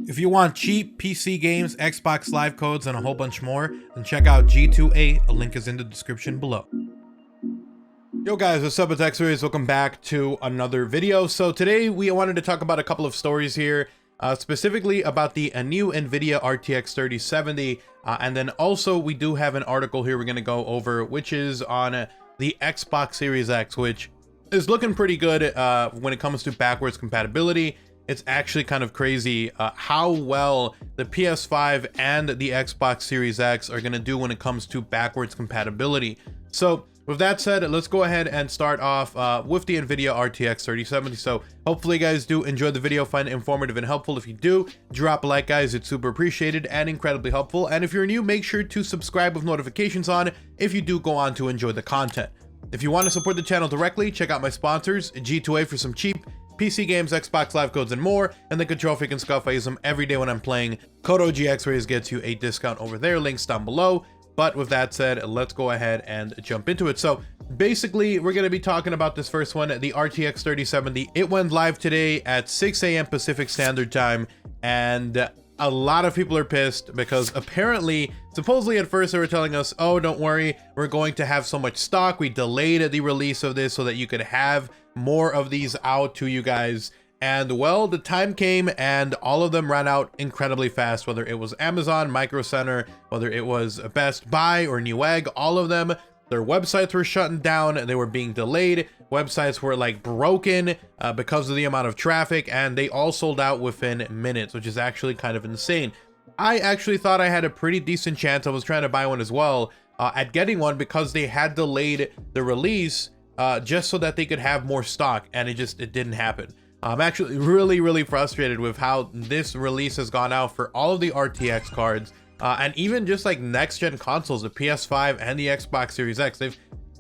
If you want cheap PC games, Xbox Live codes, and a whole bunch more, then check out G2A. A link is in the description below. Yo guys, what's up? It's XRAYZ. Welcome back to another video. So today we wanted to talk about a couple of stories here, specifically about the new NVIDIA RTX 3070, and then also we do have an article here we're going to go over, which is on the Xbox Series X, which is looking pretty good when it comes to backwards compatibility. It's actually kind of crazy how well the PS5 and the Xbox Series X are going to do when it comes to backwards compatibility. So with that said, let's go ahead and start off with the NVIDIA RTX 3070. So hopefully you guys do enjoy the video, find it informative and helpful. If you do, drop a like, guys. It's super appreciated and incredibly helpful. And if you're new, make sure to subscribe with notifications on if you do go on to enjoy the content. If you want to support the channel directly, check out my sponsors, G2A, for some cheap PC games, Xbox Live codes, and more, and the control freak and stuff. I use them every day when I'm playing. Code OGXRAYZ gets you a discount over there, links down below. But with that said, let's go ahead and jump into it. So basically, we're going to be talking about this first one, the RTX 3070. It went live today at 6 a.m. Pacific Standard Time, and a lot of people are pissed because apparently, supposedly at first they were telling us, oh, don't worry, we're going to have so much stock. We delayed the release of this so that you could have more of these out to you guys. And well, the time came and all of them ran out incredibly fast, whether it was Amazon, Micro Center, whether it was Best Buy or Newegg, all of them, their websites were shutting down, they were being delayed, websites were like broken because of the amount of traffic, and they all sold out within minutes, which is actually kind of insane. I actually thought I had a pretty decent chance. I was trying to buy one as well at getting one because they had delayed the release just so that they could have more stock, and it didn't happen. I'm actually really frustrated with how this release has gone out for all of the RTX cards, and even just like next gen consoles, the PS5 and the Xbox Series X.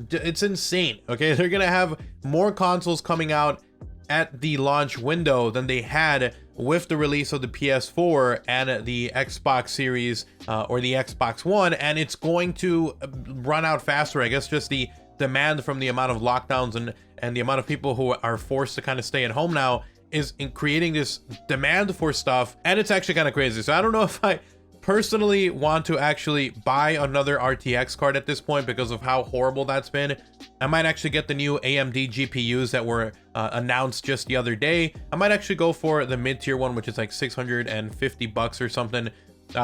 It's insane. Okay, they're gonna have more consoles coming out at the launch window than they had with the release of the PS4 and the Xbox Series or the Xbox One, and it's going to run out faster. I guess just the demand from the amount of lockdowns and the amount of people who are forced to kind of stay at home now is creating this demand for stuff, and it's actually kind of crazy. So I don't know if I personally want to actually buy another RTX card at this point because of how horrible that's been. I might actually get the new AMD GPUs that were announced just the other day. I might actually go for the mid-tier one, which is like 650 bucks or something.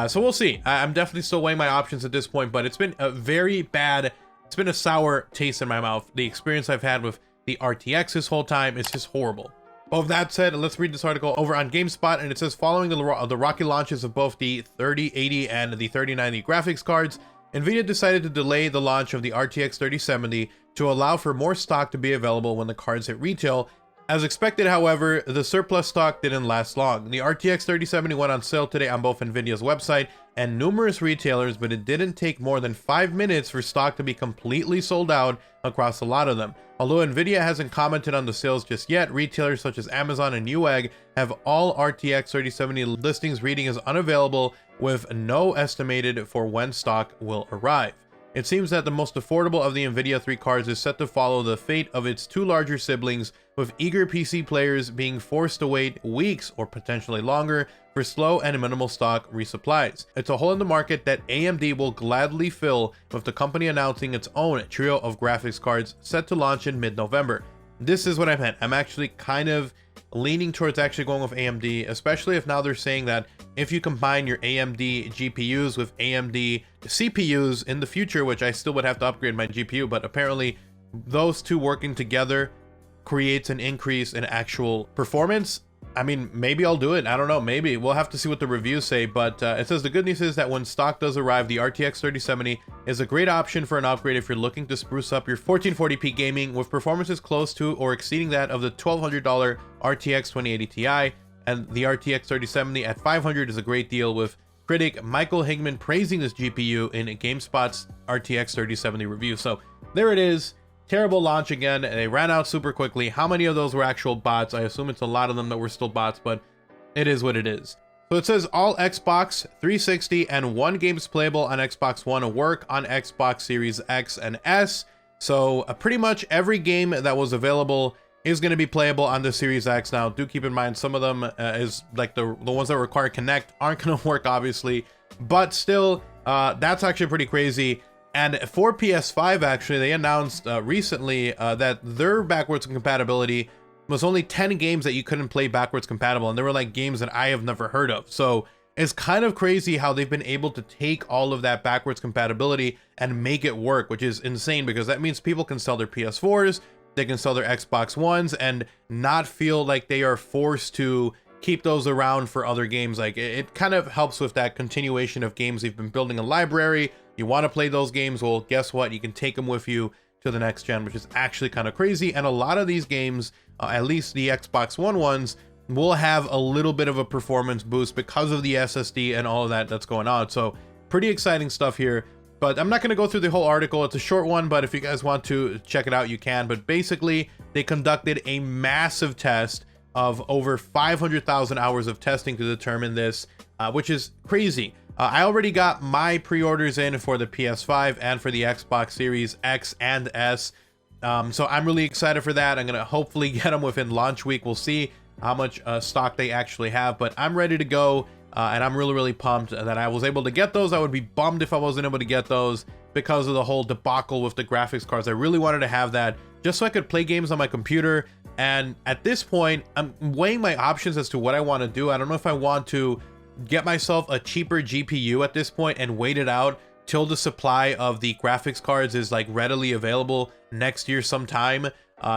So we'll see. I'm definitely still weighing my options at this point, but it's been a very bad, it's been a sour taste in my mouth. The experience I've had with the RTX this whole time is just horrible. Well, with that said, let's read this article over on GameSpot, and it says, following the rocky launches of both the 3080 and the 3090 graphics cards, NVIDIA decided to delay the launch of the RTX 3070 to allow for more stock to be available when the cards hit retail. As expected, however, the surplus stock didn't last long. The RTX 3070 went on sale today on both NVIDIA's website and numerous retailers, but it didn't take more than 5 minutes for stock to be completely sold out across a lot of them. Although NVIDIA hasn't commented on the sales just yet, retailers such as Amazon and Newegg have all RTX 3070 listings reading as unavailable, with no estimated for when stock will arrive. It seems that the most affordable of the NVIDIA 3 cards is set to follow the fate of its two larger siblings, with eager PC players being forced to wait weeks or potentially longer for slow and minimal stock resupplies. It's a hole in the market that AMD will gladly fill, with the company announcing its own trio of graphics cards set to launch in mid-November. This is what I meant. I'm actually kind of leaning towards actually going with AMD, especially if now they're saying that if you combine your AMD GPUs with AMD CPUs in the future, which I still would have to upgrade my GPU, but apparently those two working together creates an increase in actual performance. I mean, maybe I'll do it. I don't know. Maybe. We'll have to see what the reviews say. But it says the good news is that when stock does arrive, the RTX 3070 is a great option for an upgrade if you're looking to spruce up your 1440p gaming with performances close to or exceeding that of the $1,200 RTX 2080 Ti. And the RTX 3070 at $500 is a great deal, with critic Michael Higman praising this GPU in GameSpot's RTX 3070 review. So there it is. Terrible launch again. They ran out super quickly. How many of those were actual bots? I assume it's a lot of them that were still bots, but it is what it is. So it says all Xbox 360 and one games playable on Xbox One work on Xbox Series X and S. So pretty much every game that was available is going to be playable on the Series X. Now, do keep in mind, some of them is like the ones that require Connect aren't going to work, obviously, but still, that's actually pretty crazy. And for PS5, actually, they announced recently that their backwards compatibility was only 10 games that you couldn't play backwards compatible, and they were like games that I have never heard of. So it's kind of crazy how they've been able to take all of that backwards compatibility and make it work, which is insane, because that means people can sell their PS4s, they can sell their Xbox Ones, and not feel like they are forced to keep those around for other games. Like, it kind of helps with that continuation of games. They've been building a library. You want to play those games, well, guess what? You can take them with you to the next gen, which is actually kind of crazy. And a lot of these games, at least the Xbox One ones, will have a little bit of a performance boost because of the SSD and all of that that's going on. So pretty exciting stuff here. But I'm not going to go through the whole article. It's a short one, but if you guys want to check it out, you can. But basically, they conducted a massive test of over 500,000 hours of testing to determine this, which is crazy. I already got my pre-orders in for the PS5 and for the Xbox Series X and S. So I'm really excited for that. I'm going to hopefully get them within launch week. We'll see how much stock they actually have, but I'm ready to go. And I'm really pumped that I was able to get those. I would be bummed if I wasn't able to get those because of the whole debacle with the graphics cards. I really wanted to have that just so I could play games on my computer. And at this point, I'm weighing my options as to what I want to do. I don't know if I want to get myself a cheaper GPU at this point and wait it out till the supply of the graphics cards is like readily available next year sometime.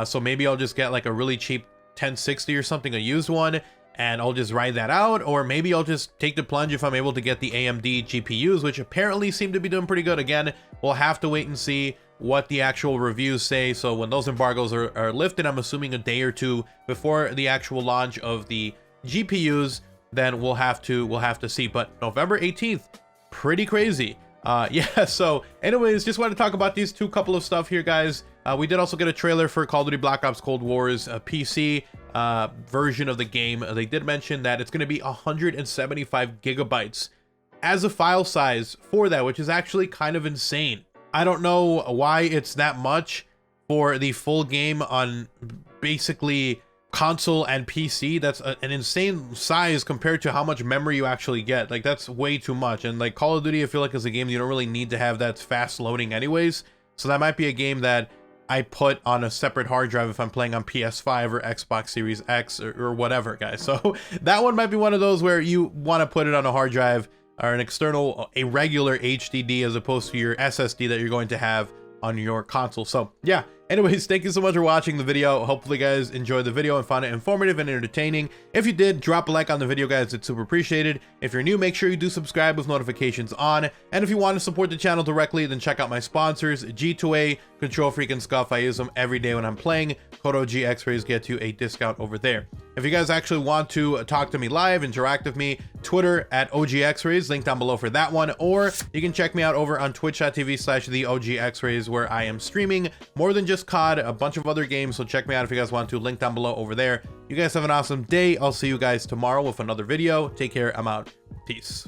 So maybe I'll just get like a really cheap 1060 or something, a used one, and I'll just ride that out. Or maybe I'll just take the plunge if I'm able to get the AMD GPUs, which apparently seem to be doing pretty good. Again, we'll have to wait and see what the actual reviews say. So when those embargoes are lifted, I'm assuming a day or two before the actual launch of the GPUs, then we'll have to see. But November 18th, pretty crazy. Yeah, so anyways, just wanted to talk about these couple of stuff here, guys. We did also get a trailer for Call of Duty Black Ops Cold War's PC version of the game. They did mention that it's going to be 175 gigabytes as a file size for that, which is actually kind of insane. I don't know why it's that much for the full game on basically console and PC. That's an insane size compared to how much memory you actually get. Like, that's way too much. And like Call of Duty, I feel like is a game you don't really need to have that fast loading anyways. So that might be a game that I put on a separate hard drive if I'm playing on PS5 or Xbox Series X or whatever, guys. So that one might be one of those where you want to put it on a hard drive or an external, a regular HDD, as opposed to your SSD that you're going to have on your console. So yeah, anyways, thank you so much for watching the video. Hopefully you guys enjoyed the video and found it informative and entertaining. If you did, drop a like on the video, guys. It's super appreciated. If you're new, make sure you do subscribe with notifications on. And if you want to support the channel directly, then check out my sponsors, G2A, Control Freak, and Scuff. I use them every day when I'm playing. Code OGXRAYZ gets you a discount over there. If you guys actually want to talk to me live, interact with me, Twitter at OGXRAYZ, link down below for that one. Or you can check me out over on twitch.tv/TheOGXRAYZ, where I am streaming more than just COD, a bunch of other games. So check me out if you guys want to, link down below over there. You guys have an awesome day. I'll see you guys tomorrow with another video. Take care. I'm out. Peace.